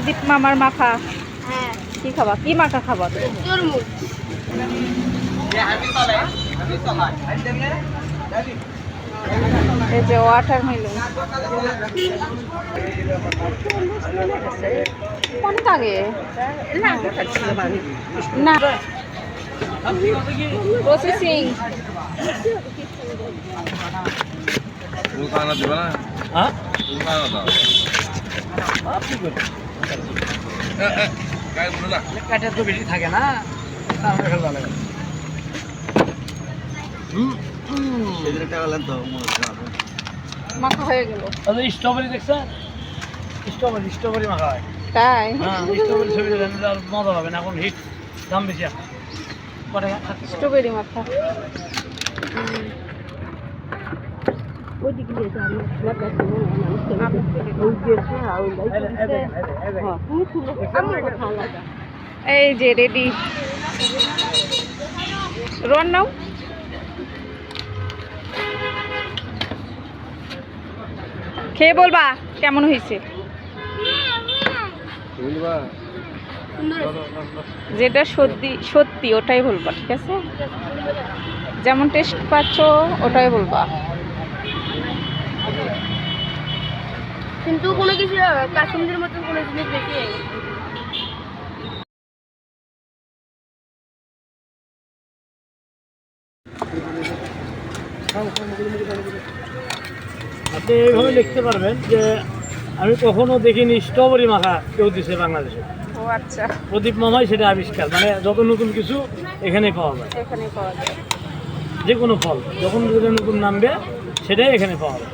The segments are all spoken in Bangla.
দীপ মামার মাখা। হ্যাঁ, কি খাবা? কি মাখা খাবা? তরমুজ। এই যে ওয়াটারমেলন অনেক আগে না প্রসেসিং। কাঠের তো বেশি থাকে না, মাখা হয়ে গেল। স্ট্রবেরি দেখছেন? স্ট্রবেরি মাখা হয়। তাই হ্যাঁ, স্ট্রবেরি ছবি দেবেন, মজা পাবেন। এখন হিট, দাম বেশি এখন। স্ট্রবেরি মাখা। এই যে রেডি। রোয়ান নাও। খেয়ে বলবা কেমন হয়েছে। যেটা সত্যি সত্যি ওটাই বলবা, ঠিক আছে? যেমন টেস্ট পাচ্ছ ওটাই বলবা। কিন্তু কোনো কিছু কাশ্মীরের মতন কোনো জিনিস বেশি হয়ে গেছে। আপনি এইভাবে লিখতে পারবেন যে আমি কখনো দেখিনি স্ট্রবেরি মাখা কেউ দিছে বাংলাদেশে। ও আচ্ছা, প্রদীপ মামাই সেটা আবিষ্কার। মানে যত নতুন কিছু এখানেই পাওয়া যায়। এখানে পাওয়া যায়। যে কোনো ফল যখন যেটা নতুন নামবে সেটাই এখানে পাওয়া যায়।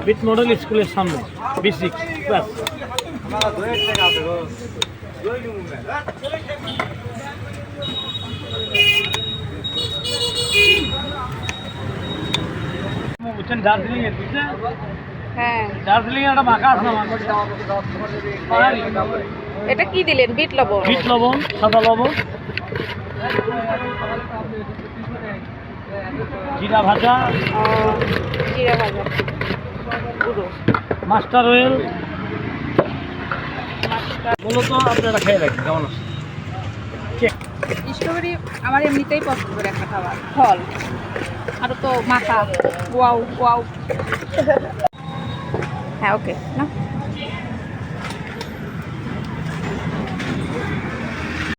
বিট মডেল স্কুলের সামনে B6 ক্লাস। বুঝছেন দার্জিলিং এর, বুঝছেন? হ্যাঁ, দার্জিলিং এর একটা মাখা আছে না, এটা কি দিলেন? বিট লবণ। বিট লবণ, সাদা লবণ, জিরা ভাজা, ও, জিরা ভাজা গুঁড়ো, মাস্টার অয়েল। মূলত আপনারা খেয়ে রাখেন কেমন আছে। স্ট্রবেরি আমার এমনিতেই পছন্দের একটা খাবার, ফল। আরও তো মাখা। Wow wow. হ্যাঁ, ওকে না।